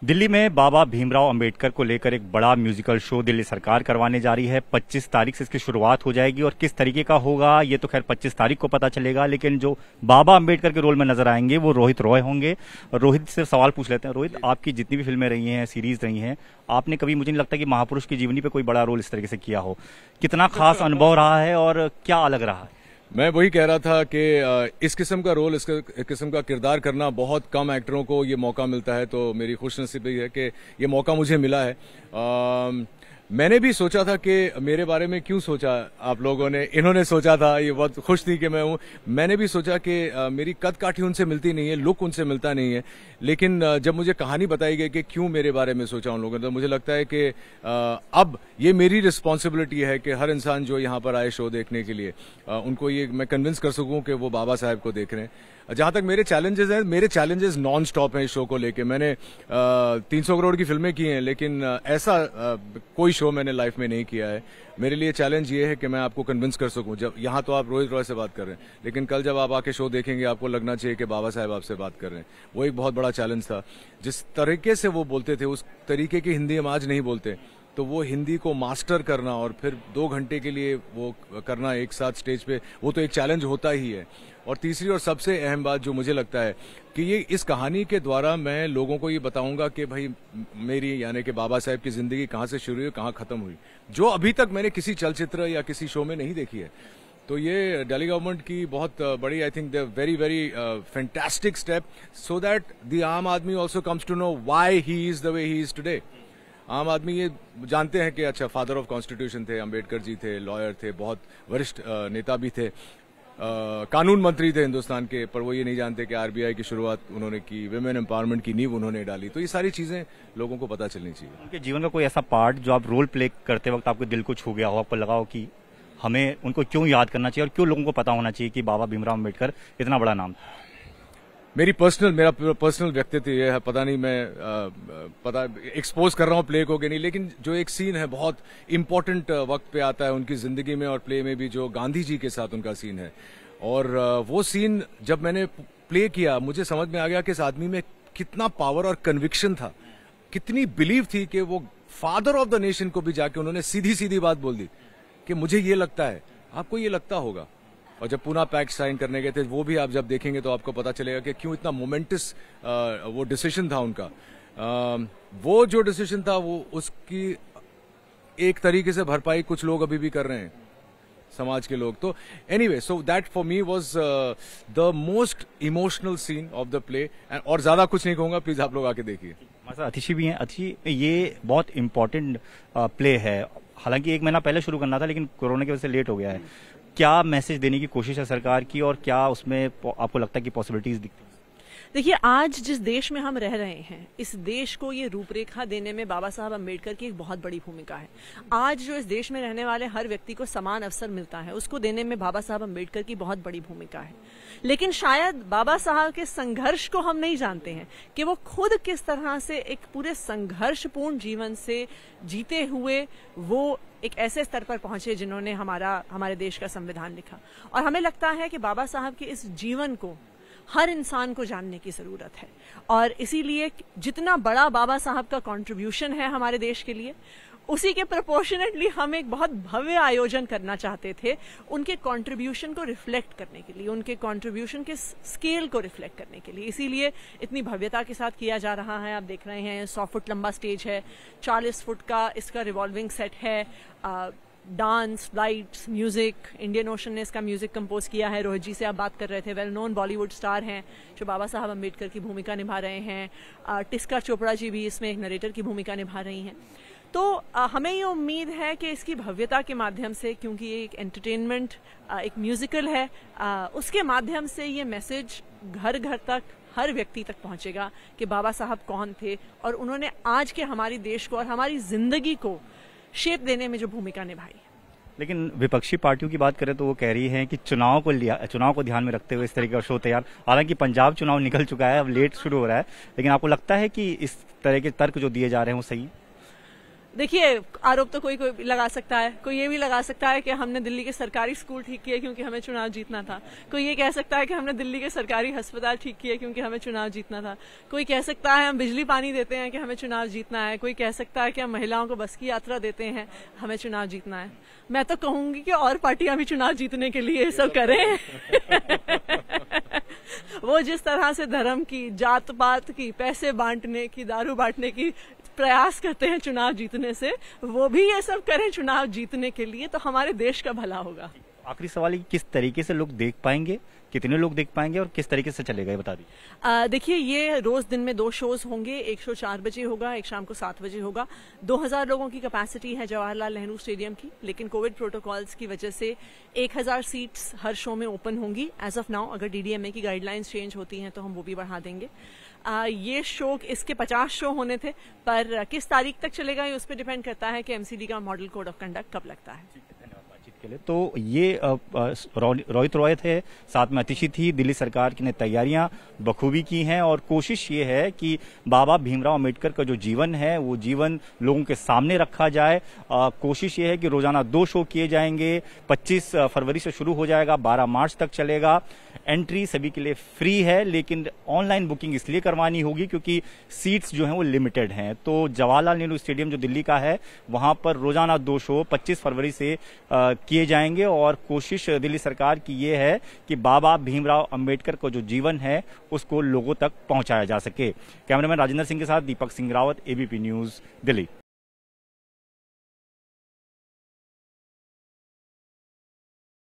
दिल्ली में बाबा भीमराव अंबेडकर को लेकर एक बड़ा म्यूजिकल शो दिल्ली सरकार करवाने जा रही है। 25 तारीख से इसकी शुरुआत हो जाएगी और किस तरीके का होगा ये तो खैर 25 तारीख को पता चलेगा। लेकिन जो बाबा अंबेडकर के रोल में नजर आएंगे वो रोहित रॉय होंगे। रोहित से सवाल पूछ लेते हैं। रोहित, आपकी जितनी भी फिल्में रही हैं, सीरीज रही हैं, आपने कभी, मुझे नहीं लगता कि महापुरुष की जीवनी पे कोई बड़ा रोल इस तरीके से किया हो। कितना खास अनुभव रहा है और क्या अलग रहा है? मैं वही कह रहा था कि इस किस्म का रोल, इस किस्म का किरदार करना बहुत कम एक्टरों को ये मौका मिलता है, तो मेरी खुशनसीबी है कि ये मौका मुझे मिला है। मैंने भी सोचा था कि मेरे बारे में क्यों सोचा आप लोगों ने, इन्होंने सोचा था, ये बहुत खुश थी कि मैं हूं। मैंने भी सोचा कि मेरी कद काठी उनसे मिलती नहीं है, लुक उनसे मिलता नहीं है, लेकिन जब मुझे कहानी बताई गई कि क्यों मेरे बारे में सोचा उन लोगों ने, तो मुझे लगता है कि अब ये मेरी रिस्पॉन्सिबिलिटी है कि हर इंसान जो यहाँ पर आए शो देखने के लिए, उनको ये मैं कन्विंस कर सकूं कि वो बाबा साहब को देख रहे हैं। जहां तक मेरे चैलेंजेस हैं, मेरे चैलेंजेस नॉन स्टॉप हैं इस शो को लेके। मैंने 300 करोड़ की फिल्में की हैं, लेकिन ऐसा कोई शो मैंने लाइफ में नहीं किया है। मेरे लिए चैलेंज ये है कि मैं आपको कन्विंस कर सकूं। जब यहाँ तो आप रोहित रॉय से बात कर रहे हैं, लेकिन कल जब आप आके शो देखेंगे आपको लगना चाहिए कि बाबा साहब आपसे बात कर रहे हैं। वो एक बहुत बड़ा चैलेंज था। जिस तरीके से वो बोलते थे, उस तरीके की हिंदी हम आज नहीं बोलते, तो वो हिंदी को मास्टर करना और फिर 2 घंटे के लिए वो करना एक साथ स्टेज पे, वो तो एक चैलेंज होता ही है। और तीसरी और सबसे अहम बात जो मुझे लगता है कि ये इस कहानी के द्वारा मैं लोगों को ये बताऊंगा कि भाई मेरी, यानी कि बाबा साहब की जिंदगी कहाँ से शुरू हुई, कहाँ खत्म हुई, जो अभी तक मैंने किसी चलचित्र या किसी शो में नहीं देखी है। तो ये दिल्ली गवर्नमेंट की बहुत बड़ी, I think the very very fantastic step, so that the आम आदमी also comes to know why he is the way he is today. आम आदमी ये जानते हैं कि अच्छा, फादर ऑफ कॉन्स्टिट्यूशन थे, अंबेडकर जी थे, लॉयर थे, बहुत वरिष्ठ नेता भी थे, कानून मंत्री थे हिंदुस्तान के, पर वो ये नहीं जानते कि आरबीआई की शुरुआत उन्होंने की, विमेन एम्पावरमेंट की नींव उन्होंने डाली। तो ये सारी चीजें लोगों को पता चलनी चाहिए। उनके जीवन का कोई ऐसा पार्ट जो आप रोल प्ले करते वक्त आपको दिल को छू गया हो, आपको लगा हो कि हमें उनको क्यों याद करना चाहिए और क्यों लोगों को पता होना चाहिए कि बाबा भीमराव अंबेडकर इतना बड़ा नाम था? मेरा पर्सनल व्यक्तित्व ये है, पता नहीं मैं पता एक्सपोज कर रहा हूँ प्ले को कि नहीं, लेकिन जो एक सीन है बहुत इंपॉर्टेंट वक्त पे आता है उनकी जिंदगी में और प्ले में भी, जो गांधी जी के साथ उनका सीन है। और वो सीन जब मैंने प्ले किया, मुझे समझ में आ गया कि इस आदमी में कितना पावर और कन्विक्शन था, कितनी बिलीव थी कि वो फादर ऑफ द नेशन को भी जाके उन्होंने सीधी सीधी बात बोल दी कि मुझे ये लगता है, आपको ये लगता होगा। और जब पूना पैक्ट साइन करने गए थे, वो भी आप जब देखेंगे तो आपको पता चलेगा कि क्यों इतना मोमेंटस वो डिसीजन था उनका। वो जो डिसीजन था, वो उसकी एक तरीके से भरपाई कुछ लोग अभी भी कर रहे हैं, समाज के लोग। तो anyway, so that for me was the most emotional scene of the play. और ज्यादा कुछ नहीं कहूंगा, प्लीज आप लोग आके देखिए। हमारे साथ अतिशी भी हैं। अतिशी, ये बहुत इंपॉर्टेंट प्ले है, हालांकि 1 महीना पहले शुरू करना था लेकिन कोरोना की वजह से लेट हो गया है। क्या मैसेज देने की कोशिश है सरकार की और क्या उसमें आपको लगता है कि पॉसिबिलिटीज दिखती है? देखिए, आज जिस देश में हम रह रहे हैं, इस देश को ये रूपरेखा देने में बाबा साहब अम्बेडकर की एक बहुत बड़ी भूमिका है। आज जो इस देश में रहने वाले हर व्यक्ति को समान अवसर मिलता है, उसको देने में बाबा साहब अम्बेडकर की बहुत बड़ी भूमिका है। लेकिन शायद बाबा साहब के संघर्ष को हम नहीं जानते हैं कि वो खुद किस तरह से एक पूरे संघर्षपूर्ण जीवन से जीते हुए वो एक ऐसे स्तर पर पहुंचे जिन्होंने हमारे देश का संविधान लिखा। और हमें लगता है कि बाबा साहब के इस जीवन को हर इंसान को जानने की जरूरत है। और इसीलिए जितना बड़ा बाबा साहब का कंट्रीब्यूशन है हमारे देश के लिए, उसी के प्रोपोर्शनेटली हम एक बहुत भव्य आयोजन करना चाहते थे, उनके कंट्रीब्यूशन को रिफ्लेक्ट करने के लिए, उनके कंट्रीब्यूशन के स्केल को रिफ्लेक्ट करने के लिए। इसीलिए इतनी भव्यता के साथ किया जा रहा है। आप देख रहे हैं 100 फुट लंबा स्टेज है, 40 फुट का इसका रिवॉल्विंग सेट है, dance, lights, music, Indian ocean ने इसका म्यूजिक कंपोज किया है। रोहित जी से आप बात कर रहे थे, वेल नोन बॉलीवुड स्टार हैं जो बाबा साहब अम्बेडकर की भूमिका निभा रहे हैं। टिस्का चोपड़ा जी भी इसमें एक नरेटर की भूमिका निभा रही हैं। तो हमें ये उम्मीद है कि इसकी भव्यता के माध्यम से, क्योंकि ये एक एंटरटेनमेंट, एक म्यूजिकल है, उसके माध्यम से ये मैसेज घर घर तक, हर व्यक्ति तक पहुंचेगा कि बाबा साहब कौन थे और उन्होंने आज के हमारे देश को और हमारी जिंदगी को शेप देने में जो भूमिका निभाई। लेकिन विपक्षी पार्टियों की बात करें तो वो कह रही हैं कि चुनाव को ध्यान में रखते हुए इस तरीके का शो तैयार, हालांकि पंजाब चुनाव निकल चुका है, अब लेट शुरू हो रहा है, लेकिन आपको लगता है कि इस तरह के तर्क जो दिए जा रहे हैं वो सही है? देखिए, आरोप तो कोई कोई लगा सकता है। कोई ये भी लगा सकता है कि हमने दिल्ली के सरकारी स्कूल ठीक किए क्योंकि हमें चुनाव जीतना था। कोई ये कह सकता है कि हमने दिल्ली के सरकारी अस्पताल ठीक किए क्योंकि हमें चुनाव जीतना था। कोई कह सकता है हम बिजली पानी देते हैं कि हमें चुनाव जीतना है। कोई कह सकता है कि हम महिलाओं को बस की यात्रा देते हैं, हमें चुनाव जीतना है। मैं तो कहूंगी कि और पार्टियां भी चुनाव जीतने के लिए ये सब करें। वो जिस तरह से धर्म की, जात पात की, पैसे बांटने की, दारू बांटने की प्रयास करते हैं चुनाव जीतने से, वो भी ये सब करें चुनाव जीतने के लिए, तो हमारे देश का भला होगा। आखिरी सवाल है, किस तरीके से लोग देख पाएंगे, कितने लोग देख पाएंगे और किस तरीके से चलेगा, ये बता दीजिए। देखिए, ये रोज दिन में 2 शोज होंगे। एक शो 4 बजे होगा, एक शाम को 7 बजे होगा। 2000 लोगों की कैपेसिटी है जवाहरलाल नेहरू स्टेडियम की, लेकिन कोविड प्रोटोकॉल्स की वजह से 1000 सीट्स हर शो में ओपन होंगी एज ऑफ नाउ। अगर डीडीएमए की गाइडलाइंस चेंज होती हैं तो हम वो भी बढ़ा देंगे। ये शो, इसके 50 शो होने थे, पर किस तारीख तक चलेगा ये उस पर डिपेंड करता है कि एमसीडी का मॉडल कोड ऑफ कंडक्ट कब लगता है। के लिए तो ये रोहित रॉय थे, साथ में अतिशि थी। दिल्ली सरकार की ने तैयारियां बखूबी की हैं और कोशिश ये है कि बाबा भीमराव अंबेडकर का जो जीवन है वो जीवन लोगों के सामने रखा जाए। कोशिश ये है कि रोजाना 2 शो किए जाएंगे। 25 फरवरी से शुरू हो जाएगा, 12 मार्च तक चलेगा। एंट्री सभी के लिए फ्री है, लेकिन ऑनलाइन बुकिंग इसलिए करवानी होगी क्योंकि सीट्स जो हैं वो लिमिटेड हैं। तो जवाहरलाल नेहरू स्टेडियम जो दिल्ली का है, वहां पर रोजाना 2 शो 25 फरवरी से किए जाएंगे और कोशिश दिल्ली सरकार की ये है कि बाबा भीमराव अंबेडकर का जो जीवन है उसको लोगों तक पहुंचाया जा सके। कैमरामैन राजेंद्र सिंह के साथ दीपक सिंह रावत, एबीपी न्यूज, दिल्ली।